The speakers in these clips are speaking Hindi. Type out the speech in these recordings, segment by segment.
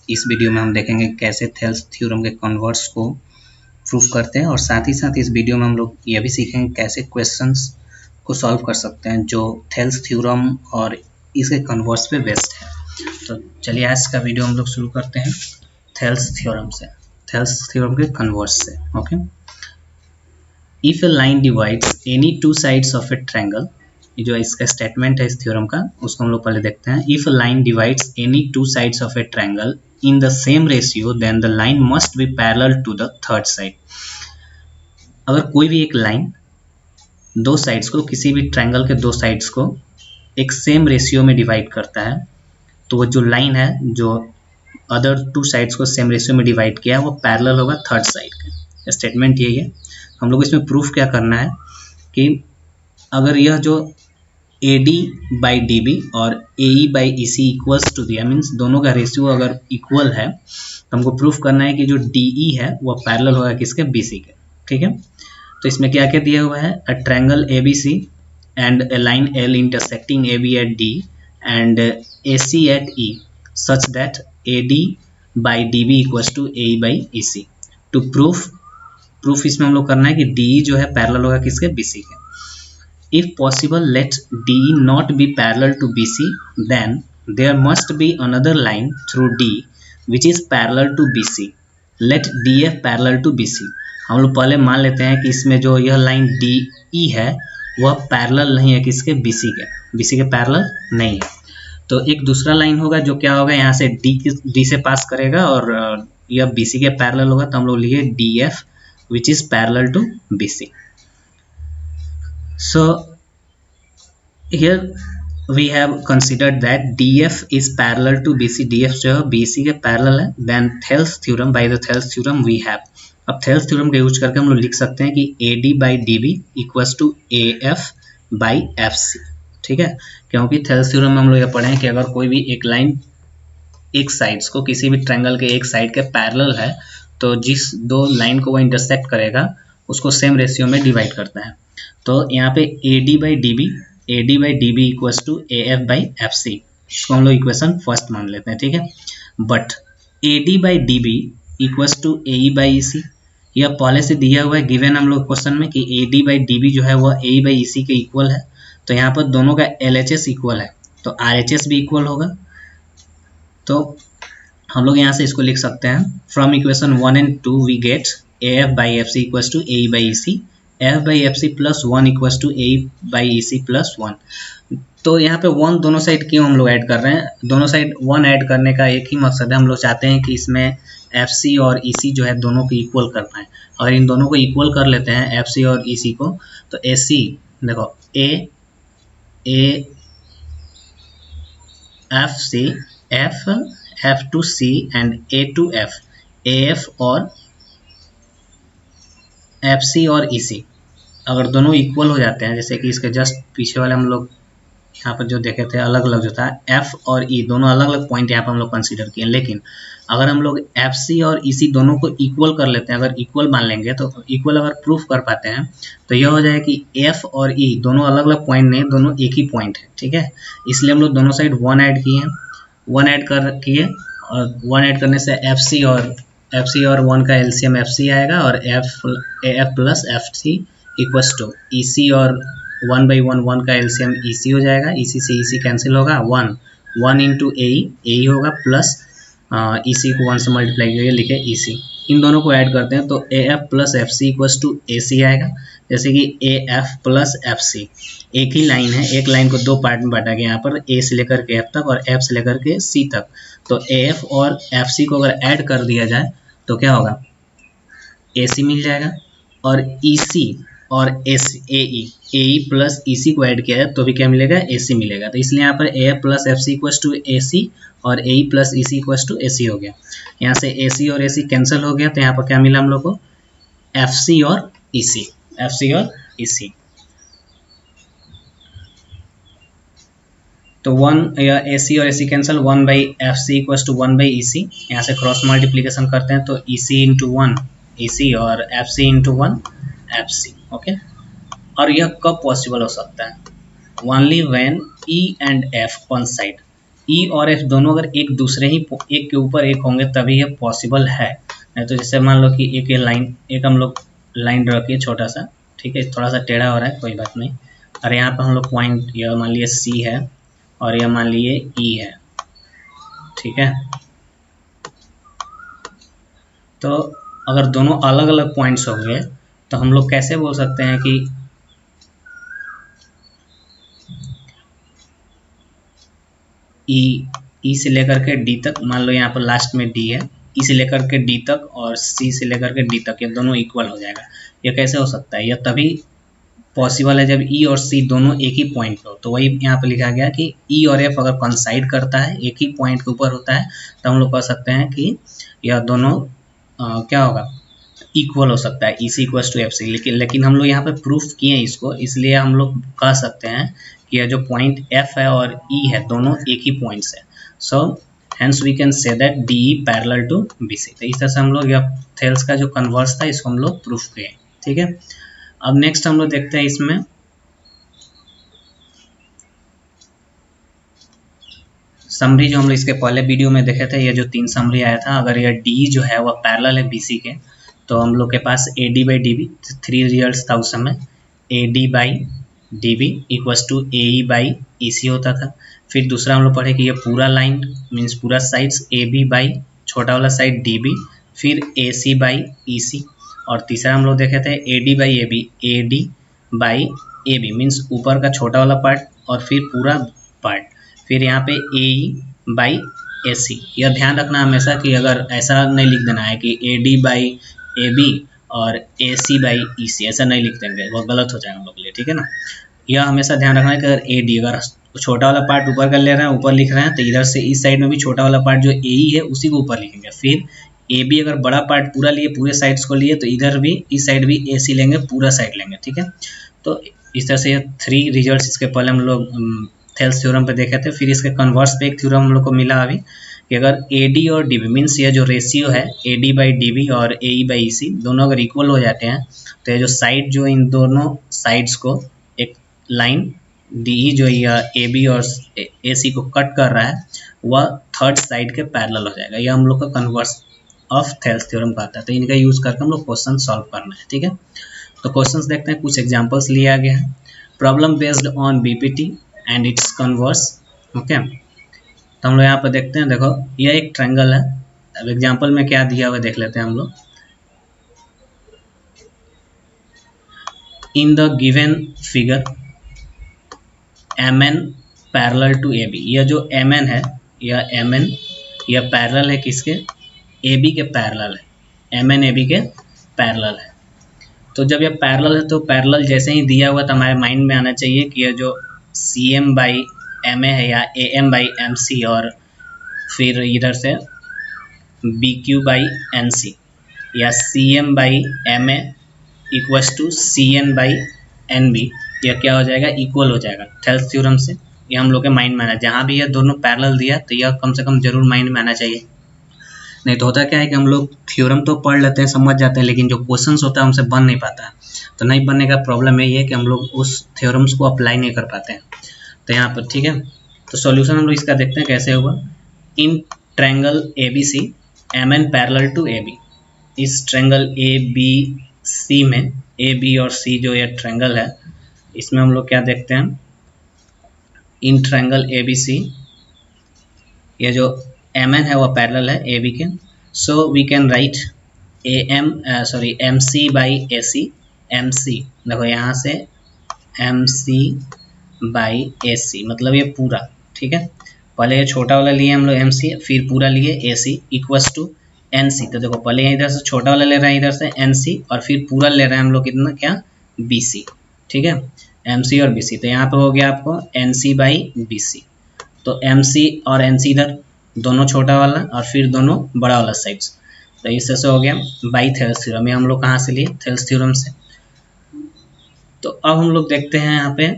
इस वीडियो में हम देखेंगे कैसे थेल्स थ्योरम के कन्वर्ट्स को प्रूफ करते हैं, और साथ ही साथ इस वीडियो में हम लोग ये भी सीखेंगे कैसे क्वेश्चंस को सॉल्व कर सकते हैं जो थेल्स थ्योरम और इसके कन्वर्ट्स पे बेस्ड है। तो चलिए आज का वीडियो हम लोग शुरू करते हैं थेल्स थ्योरम से, थेल्स थ्योरम के कन्वर्ट्स से। Okay, if A line divides any two sides of a triangle, ये जो इसका स्टेटमेंट है इस थ्योरम का, उसको हम लोग पहले देखते हैं। If line divides any two sides of a triangle in the same ratio then the line must be parallel to the third side. अगर कोई भी एक लाइन दो साइड्स को, किसी भी ट्रायंगल के दो साइड्स को एक सेम रेशियो में डिवाइड करता है, तो वो जो लाइन है जो अदर टू साइड्स को सेम रेशियो में डिवाइड किया है वो पैरेलल होगा थर्ड साइड का। स्टेटमेंट यही है। हम लोग इसमें प्रूफ क्या करना है कि अगर यह जो AD बाई DB और AE by EC equals to दिया, मीन्स दोनों का रेशियो अगर इक्वल है, तो हमको प्रूफ करना है कि जो DE है वो पैरेलल होगा किसके, BC के। ठीक है, तो इसमें क्या क्या दिया हुआ है, a triangle ABC and a line L intersecting AB at D and AC at E such that AD by DB equals to AE by EC। To prove इसमें हम लोग करना है कि DE जो है पैरेलल होगा किसके, BC के। If possible, let DE not be parallel to BC, then there must be another line through D which is parallel to BC. Let DF parallel to BC. हम लोग पहले मान लेते हैं कि इसमें जो यह लाइन DE है वह पैरेलल नहीं है किसके, BC के पैरेलल नहीं है। तो एक दूसरा लाइन होगा जो क्या होगा, यहाँ से D से पास करेगा और यह BC के पैरेलल होगा, तो हम लोग लिए DF which is parallel to BC. So here we have considered that DF is parallel to BC, DF जो है BC के पैरेलल है। then Thales theorem, by the Thales theorem we have, अब Thales theorem का यूज करके हम लोग लिख सकते हैं कि AD by DB equals to AF by FC। ठीक है, क्योंकि Thales theorem में हम लोग ये पढ़े हैं कि अगर कोई भी एक लाइन एक साइड्स को, किसी भी ट्रायंगल के एक साइड के पैरेलल है, तो जिस दो लाइन को वो इंटरसेक्ट करेगा उसको सेम रेशियो में डिवाइड करता है। तो यहाँ पे AD by DB equals to AF by FC, इसको हम लोग इक्वेशन फर्स्ट मान लेते हैं। ठीक है, but AD by DB equals to AE by EC, यह पहले से दिया हुआ है, गिवन हम लोग क्वेश्चन में कि AD by DB जो है वह AE by EC के इक्वल है। तो यहाँ पर दोनों का LHS इक्वल है, तो RHS भी इक्वल होगा। तो हम लोग यहाँ से इसको लिख सकते हैं, from equation 1 and 2 we get AF by FC equals to AE by EC, F by FC plus 1 equals to AE by EC plus 1। तो यहाँ पे 1 दोनों साइड क्यों हम लोग ऐड कर रहे हैं, दोनों साइड 1 ऐड करने का एक ही मकसद है, हम लोग चाहते हैं कि इसमें FC और EC जो है दोनों को इक्वल कर पाए। और इन दोनों को इक्वल कर लेते हैं FC और EC को, तो AC देखो FC F to C and A to F, AF और FC और EC अगर दोनों इक्वल हो जाते हैं, जैसे कि इसके जस्ट पीछे वाले हम लोग यहाँ पर जो देखे थे अलग अलग जो था, F और E दोनों अलग अलग पॉइंट यहाँ पर हम लोग कंसीडर किए। लेकिन अगर हम लोग FC और EC दोनों को इक्वल कर लेते हैं, अगर इक्वल मान लेंगे, तो इक्वल अगर प्रूफ कर पाते हैं तो यह हो जाए कि F और E दोनों अलग अलग पॉइंट नहीं, दोनों एक ही पॉइंट है। ठीक है, इसलिए हम लोग दोनों साइड 1 ऐड किए, 1 ऐड और 1 ऐड करने से FC और 1 का LCM FC आएगा, और AF plus FC equals to EC और 1 by 1 का LCM EC हो जाएगा, EC से EC कैंसिल होगा, 1 इंटू AE होगा, प्लस EC को 1 से मल्टीप्लाई करके लिखे EC। इन दोनों को ऐड करते हैं तो AF plus FC equals to AC आएगा। जैसे कि AF प्लस FC एक ही लाइन है, एक लाइन को दो पार्ट में बांटा गया, यहाँ पर A से लेकर के F तक और F से लेकर के C तक। तो AF और FC को अगर ऐड कर दिया जाए तो क्या होगा, AC मिल जाएगा, और EC और AE प्लस EC को ऐड किया है तो भी क्या मिलेगा, AC मिलेगा। तो इसलिए यहाँ पर AF plus FC equals to AC और AE plus EC equals to AC हो गया। यहाँ से AC और AC कैंसिल हो गया, तो यहाँ पर क्या मिला हम लोग को, FC और EC। तो 1 या AC और AC cancel, 1 by FC equals to 1 by EC, यहाँ से क्रॉस मल्टीप्लीकेशन करते हैं तो EC इंटू 1 EC और FC इंटू 1 FC। ओके, और यह कब पॉसिबल हो सकता है, only when E and F coincide, E और एफ दोनों अगर एक दूसरे ही एक के ऊपर एक होंगे तभी ये पॉसिबल है। नहीं तो जैसे मान लो कि एक ये लाइन, एक हम लोग लाइन ड्रॉ किए छोटा सा, ठीक है, थोड़ा सा टेढ़ा हो रहा है, कोई बात नहीं। और यहाँ पर हम लोग पॉइंट, यह मान लिए सी है और यह मान लिए ई है, ठीक है। तो अगर दोनों अलग अलग पॉइंट्स हो गए तो हम लोग कैसे बोल सकते हैं कि ई से लेकर के डी तक, मान लो यहाँ पर लास्ट में डी है, ई से लेकर के डी तक और सी से लेकर के डी तक, ये दोनों इक्वल हो जाएगा। यह कैसे हो सकता है? यह तभी पॉसिबल है जब ई और सी दोनों एक ही पॉइंट पे हो। तो वही यहाँ पर लिखा गया कि ई और एफ अगर कॉन्साइड करता है, एक ही पॉइंट के ऊपर होता है, तो हम लोग कह सकते हैं कि यह दोनों क्या होगा, इक्वल हो सकता है, इसी इक्वल टू एफ सी। लेकिन हम लोग यहाँ पे प्रूफ किए इसको, इसलिए हम लोग कह सकते हैं कि यह जो पॉइंट एफ है और ई है दोनों एक ही पॉइंट्स है। So hence we can say that D E parallel to B C. तो इस तरह से हम लोग यह थेल्स का जो कन्वर्स था इसको हम लोग प्रूफ किए, ठीक है। अब नेक्स्ट हम लोग देखते हैं इसमें समरी, जो हम लोग इसके पहले वीडियो में देखे थे, ये जो 3 समरी आया था, अगर यह डी जो है वह पैरेलल है बीसी के, तो हम लोग के पास A D by D B 3 result था उस समय। A D by D B equals to A E by E C होता था। फिर दूसरा हम लोग पढ़े कि ये पूरा लाइन मीन्स पूरा साइड्स ए बी बाई छोटा वाला साइड डी बी, फिर ए सी बाई ई सी। और तीसरा हम लोग देखे थे A D by A B, A D by A B means ऊपर का छोटा वाला पार्ट और फिर पूरा पार्ट, फिर यहाँ पे ए ई बाई ए सी। यह ध्यान रखना हमेशा कि अगर ऐसा नहीं लिख देना है कि A D by A B और ए सी बाई ई सी, ऐसा नहीं लिख देंगे, वो गलत हो जाएगा हम लोग के लिए, ठीक है ना। यह हमेशा ध्यान रखना है कि अगर ए डी, अगर छोटा वाला पार्ट ऊपर कर ले रहे हैं, ऊपर लिख रहे हैं, तो इधर से इस साइड में भी छोटा वाला पार्ट जो ए ई है उसी को ऊपर लिखेंगे। फिर ए बी अगर बड़ा पार्ट पूरा लिए, पूरे साइड्स को लिए, तो इधर भी इस साइड भी ए सी लेंगे, पूरा साइड लेंगे, ठीक है। तो इस तरह से ये 3 रिजल्ट्स इसके पहले हम लोग थेल्स थ्योरम पे देखे थे। फिर इसके कन्वर्स पे एक थ्योरम हम लोग को मिला अभी कि अगर ए डी और डी बी मीन्स ये जो रेशियो है A D by D B और ए ई बाई ई सी दोनों अगर इक्वल हो जाते हैं, तो ये जो साइड जो इन दोनों साइड्स को एक लाइन डी ई जो ए बी और ए सी को कट कर रहा है वह थर्ड साइड के पैरेलल हो जाएगा। यह हम लोग का कन्वर्स ऑफ थेल्स थ्योरम कहता है। तो इनका यूज करके हम लोग क्वेश्चन सॉल्व करना है, ठीक है। तो क्वेश्चंस देखते हैं, कुछ एग्जांपल्स लिया गया है। Problem based on BPT and it's converse, okay. तो हम लोग यहाँ पर देखते हैं, देखो यह एक ट्रायंगल है। अब एग्जांपल में क्या दिया हुआ देख लेते हैं हम लोग। In the given figure MN parallel to AB, यह जो MN है, यह MN यह पैरेलल है किसके, AB के पैरेलल है, MN AB के पैरेलल है। तो जब यह पैरेलल है तो पैरेलल जैसे ही दिया हुआ तो हमारे माइंड में आना चाहिए कि यह जो CM बाई MA है या AM बाई MC और फिर इधर से BQ बाई NC या CM by MA equals to CN by NB, यह क्या हो जाएगा, इक्वल हो जाएगा थेल्स थ्योरम से। यह हम लोग के माइंड में आना, जहाँ भी यह दोनों पैरेलल दिया तो यह कम से कम जरूर माइंड में आना चाहिए। नहीं तो होता क्या है कि हम लोग थ्योरम तो पढ़ लेते हैं, समझ जाते हैं, लेकिन जो क्वेश्चंस होता है हमसे बन नहीं पाता है। तो नहीं बनने का प्रॉब्लम यही है कि हम लोग उस थ्योरम्स को अप्लाई नहीं कर पाते हैं। तो यहाँ पर ठीक है, तो सॉल्यूशन हम लोग इसका देखते हैं कैसे हुआ। In triangle ABC MN parallel to AB, इस ट्रायंगल ABC में AB और C जो ये ट्रायंगल है इसमें हम लोग क्या देखते हैं, इन ट्रायंगल ABC ये जो MN है वह पैरेलल है AB के। So we can write MC by AC, MC देखो यहाँ से MC बाई AC मतलब ये पूरा, ठीक है। पहले ये छोटा वाला लिए हम लोग MC, फिर पूरा लिए AC इक्वस टू NC। तो देखो पहले इधर से छोटा वाला ले रहे हैं, इधर से NC, और फिर पूरा ले रहे हैं हम लोग कितना, क्या, BC, ठीक है, MC और BC। तो यहाँ पे हो गया आपको NC बाई BC। तो MC और NC इधर दोनों छोटा वाला और फिर दोनों बड़ा वाला साइड्स, तो इस तरह से हो गया बाई थेल्स थ्योरम। ये हम लोग कहाँ से लिए, थेल्स थ्योरम से। तो अब हम लोग देखते हैं यहाँ पे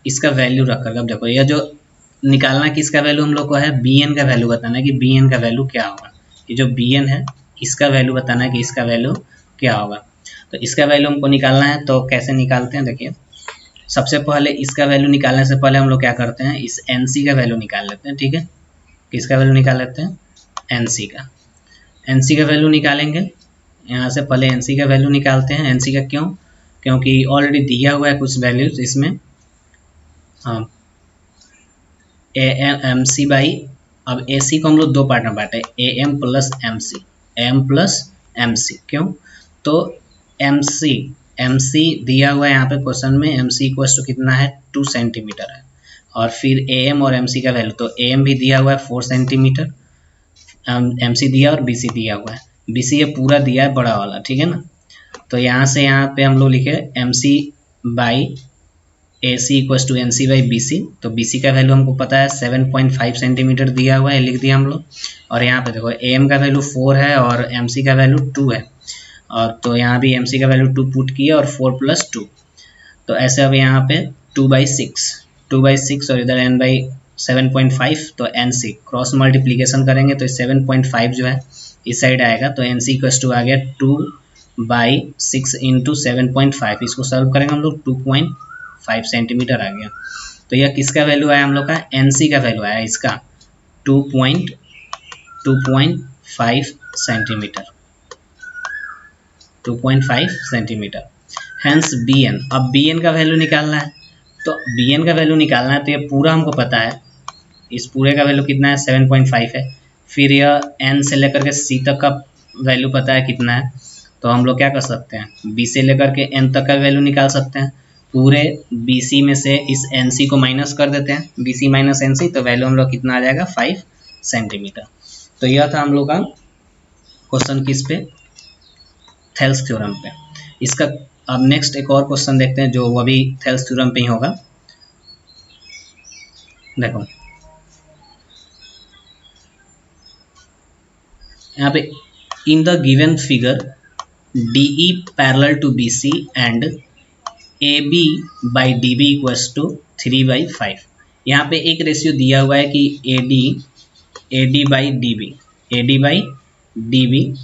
इसका वैल्यू रख कर। अब देखो यह जो निकालना किसका वैल्यू हम लोग को है, BN का वैल्यू बताना है कि BN का वैल्यू क्या होगा। ये जो BN है इसका वैल्यू बताना है कि इसका वैल्यू क्या होगा। तो इसका वैल्यू हमको निकालना है, तो कैसे निकालते हैं देखिए। सबसे पहले इसका वैल्यू निकालने से पहले हम लोग क्या करते हैं, इस एनसी का वैल्यू निकाल लेते हैं। ठीक है, किसका वैल्यू निकाल लेते हैं, एनसी का। एनसी का वैल्यू निकालेंगे, यहाँ से पहले एनसी का वैल्यू निकालते हैं। एनसी का क्यों, क्योंकि ऑलरेडी दिया हुआ है कुछ वैल्यूज इसमें। ए एम सी बाई, अब ए सी को हम लोग दो पार्ट में बांटे, A M plus M C, M plus M C. क्यों, तो एम सी दिया हुआ है यहाँ पे क्वेश्चन में, एम सी इक्वल टू कितना है 2 सेंटीमीटर है। और फिर ए एम और एम सी का वैल्यू, तो ए एम भी दिया हुआ है 4 सेंटीमीटर, एम सी दिया और बी सी दिया हुआ है। बी सी ये पूरा दिया है बड़ा वाला, ठीक है ना। तो यहाँ से यहाँ पे हम लोग लिखे M C by A C equal to N C by B C. तो बी सी का वैल्यू हमको पता है 7.5 सेंटीमीटर दिया हुआ है, लिख दिया हम लोग। और यहाँ पे देखो ए एम का वैल्यू 4 है और एम सी का वैल्यू 2 है, और तो यहाँ भी एम सी का वैल्यू 2 पुट किया और 4 + 2। तो ऐसे अब यहाँ पे 2/6 और इधर n बाई 7.5, तो एन सी क्रॉस मल्टीप्लीकेशन करेंगे तो 7.5 जो है इस साइड आएगा, तो एन सी इक्वल टू आ गया 2/6 इंटू 7.5। इसको सॉल्व करेंगे हम लोग 2.5 सेंटीमीटर आ गया। तो यह किसका वैल्यू आया हम लोग का, एन सी का वैल्यू आया इसका 2.5 centimetre, 2.5 centimetre. Hence B N, अब बी एन का वैल्यू निकालना है। तो बी एन का वैल्यू निकालना है तो ये पूरा हमको पता है, इस पूरे का वैल्यू कितना है 7.5 है। फिर यह एन से लेकर के सी तक का वैल्यू पता है कितना है, तो हम लोग क्या कर सकते हैं, बी से लेकर के एन तक का वैल्यू निकाल सकते हैं। पूरे बी सी में से इस एन सी को माइनस कर देते हैं, B C minus N C, तो वैल्यू हम लोग कितना आ जाएगा 5 सेंटीमीटर। तो यह था हम लोग का क्वेश्चन किस पे, थेल्स थ्योरम पे। इसका अब नेक्स्ट एक और क्वेश्चन देखते हैं जो वो भी थेल्स थ्योरम पे ही होगा। देखो यहाँ पे in the given figure DE parallel to BC and AB by DB equals to 3/5। यहाँ पे एक रेशियो दिया हुआ है कि AD बाई DB,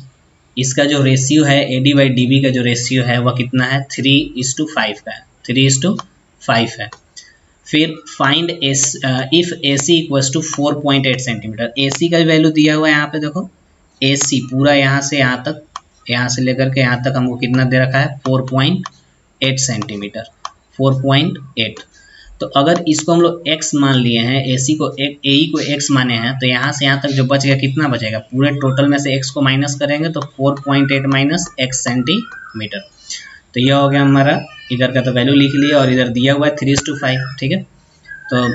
इसका जो रेशियो है AD बाई DB का जो रेशियो है वह कितना है 3:5 का है, 3:5 है। फिर find if AC equals to 4.8 centimetre. AC का वैल्यू दिया हुआ है यहाँ पे देखो, AC पूरा यहाँ से यहाँ तक, यहाँ से लेकर के यहाँ तक हमको कितना दे रखा है 4.8 सेंटीमीटर, 4.8। तो अगर इसको हम लोग x मान लिए हैं, AC को AE को x माने हैं, तो यहाँ से यहाँ तक जो बच गया कितना बचेगा, पूरे टोटल में से x को माइनस करेंगे तो 4.8 माइनस x सेंटीमीटर। तो यह हो गया हमारा, इधर का तो वैल्यू लिख लिया और इधर दिया हुआ है 3:5, ठीक है। तो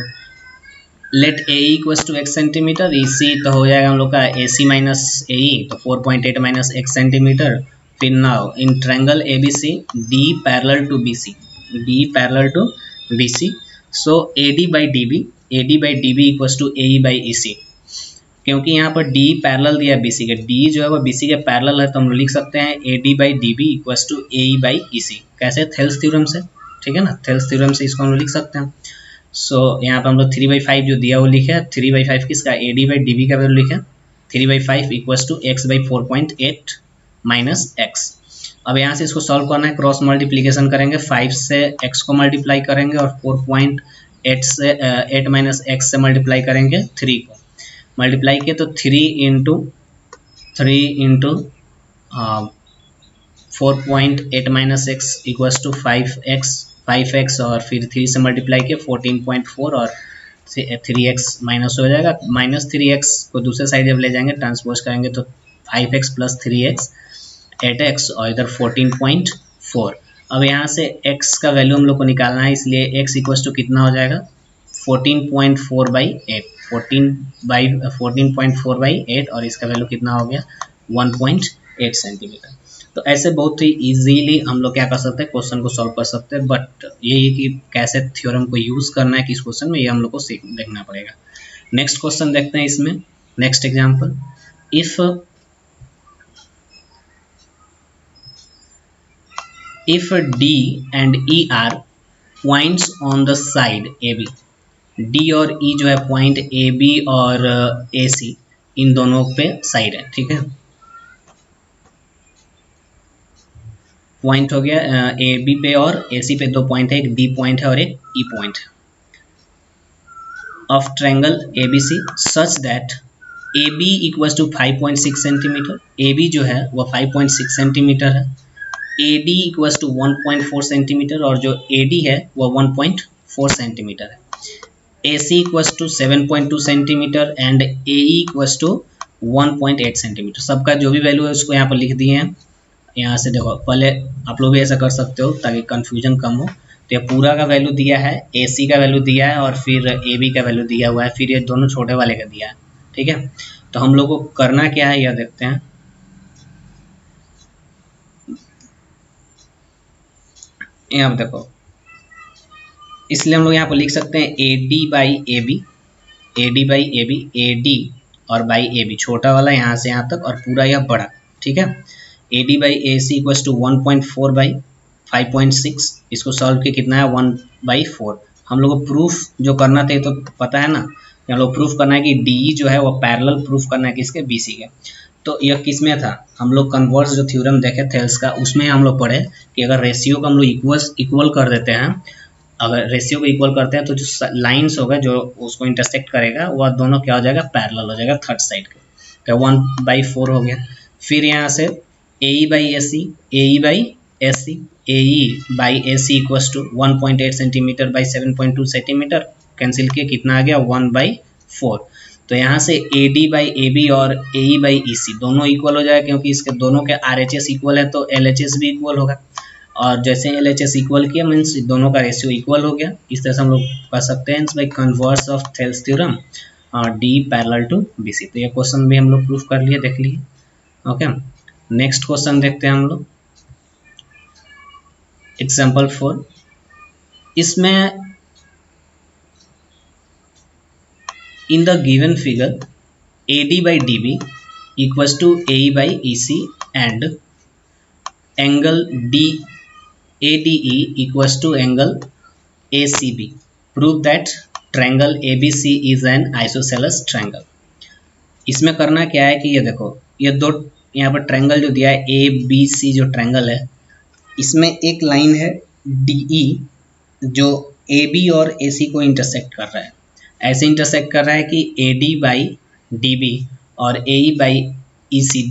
let a equal to x centimetre, इसी तो हो जाएगा हम लोग का ए सी माइनस ए, तो 4.8 माइनस एक्स सेंटीमीटर। फिर now in triangle A B C D parallel to B C, D parallel to B C, so A D by D B equal to A E by E C. क्योंकि यहाँ पर डी पैरेलल दिया बी सी के, डी जो है वो बी सी के पैरेलल है, तो हम लिख सकते हैं A D by D B equal to A E by E C. कैसे, थेल्स थ्योरम से, ठीक है ना, थेल्स थ्योरम से इसको हम लिख सकते हैं। सो यहाँ पर हम लोग 3/5 जो दिया वो लिखे, 3/5 किसका, A D by D B का वैल्यू लिखे, 3/5 equals to x by 4.8 minus x. अब यहाँ से इसको सॉल्व करना है, क्रॉस मल्टीप्लीकेशन करेंगे, 5 से x को मल्टीप्लाई करेंगे और 4.8 से 8 माइनस एक्स से मल्टीप्लाई करेंगे 3 को, मल्टीप्लाई किए तो 3 into 4.8 minus x equals to 5x और फिर 3 से मल्टीप्लाई किए 14.4 और 3x माइनस हो जाएगा। -3x को दूसरे साइड जब ले जाएंगे ट्रांसपोज करेंगे तो 5x + 3x 8x और इधर 14.4। अब यहाँ से x का वैल्यू हम लोग को निकालना है, इसलिए x इक्वल्स टू कितना हो जाएगा 14.4/8, 14.4/8 और इसका वैल्यू कितना हो गया 1.8 सेंटीमीटर। तो ऐसे बहुत ही इजीली हम लोग क्या कर सकते हैं, क्वेश्चन को सॉल्व कर सकते हैं। बट यही कि कैसे थ्योरम को यूज़ करना है किस क्वेश्चन में, ये हम लोग को देखना पड़ेगा। नेक्स्ट क्वेश्चन देखते हैं इसमें, next example, if D and E are points on the side AB, D और E जो है पॉइंट AB और AC इन दोनों पे साइड है, ठीक है। पॉइंट हो गया ए बी पे और ए सी पे 2 पॉइंट है, एक डी पॉइंट है और एक ई पॉइंट है of triangle A B C such that A B equals to 5.6 centimetre, A B जो है वह 5.6 सेंटीमीटर है, A D equals to 1.4 centimetre और जो ए डी है वह 1.4 सेंटीमीटर है, A C equals to 7.2 centimetre and A E equals to 1.8 centimetre. सबका जो भी वैल्यू है उसको यहाँ पर लिख दिए हैं। यहाँ से देखो, पहले आप लोग भी ऐसा कर सकते हो ताकि कंफ्यूजन कम हो। तो ये पूरा का वैल्यू दिया है, ए सी का वैल्यू दिया है और फिर ए बी का वैल्यू दिया हुआ है, फिर ये दोनों छोटे वाले का दिया है। ठीक है, तो हम लोग को करना क्या है यह देखते हैं। यहाँ पर देखो, इसलिए हम लोग यहाँ पर लिख सकते हैं A D by A B, A D by A B, A D और बाई ए बी, छोटा वाला यहाँ से यहाँ तक और पूरा यह बड़ा। ठीक है, A D by A C equals to 1.4 by 5.6, इसको सॉल्व के कितना है 1/4। हम लोग को प्रूफ जो करना था तो पता है ना, हम लोग प्रूफ करना है कि डी जो है वो पैरेलल प्रूफ करना है किसके, बी सी के। तो यह किस में था, हम लोग कन्वर्स जो थ्योरम देखे थेल्स का, उसमें हम लोग पढ़े कि अगर रेशियो को हम लोग इक्वल कर देते हैं, अगर रेशियो को इक्वल करते हैं तो जो लाइंस होगा जो उसको इंटरसेक्ट करेगा वह दोनों क्या हो जाएगा, पैरेलल हो जाएगा थर्ड साइड के। तो 1/4 हो गया। फिर यहाँ से A E by A C, A E by A C, A E by A C equals to 1.8 centimetre by 7.2 centimetre, cancel किया कितना आ गया 1/4। तो यहाँ से A D by A B और ए ई बाई ई सी दोनों इक्वल हो जाएगा, क्योंकि इसके दोनों के आर एच एस इक्वल है तो एल एच एस भी इक्वल होगा। और जैसे एल एच एस इक्वल किया मीन्स दोनों का रेशियो इक्वल हो गया। इस तरह से हम लोग कर सकते हैं by converse of Thales theorem D parallel to B C. तो ये क्वेश्चन भी हम लोग प्रूफ कर लिए, देख लिए। ओके, नेक्स्ट क्वेश्चन देखते हैं हम लोग, एग्जाम्पल 4। इसमें इन the given figure A D by D B equals to A E by E C and angle D A D E equals to angle A C B, prove that triangle A B C is an isosceles triangle. इसमें करना क्या है कि ये देखो, ये दो यहाँ पर ट्रायंगल जो दिया है ए बी सी जो ट्रायंगल है, इसमें एक लाइन है डी ई जो ए बी और ए सी को इंटरसेक्ट कर रहा है। ऐसे इंटरसेक्ट कर रहा है कि A D by D B और A E by E C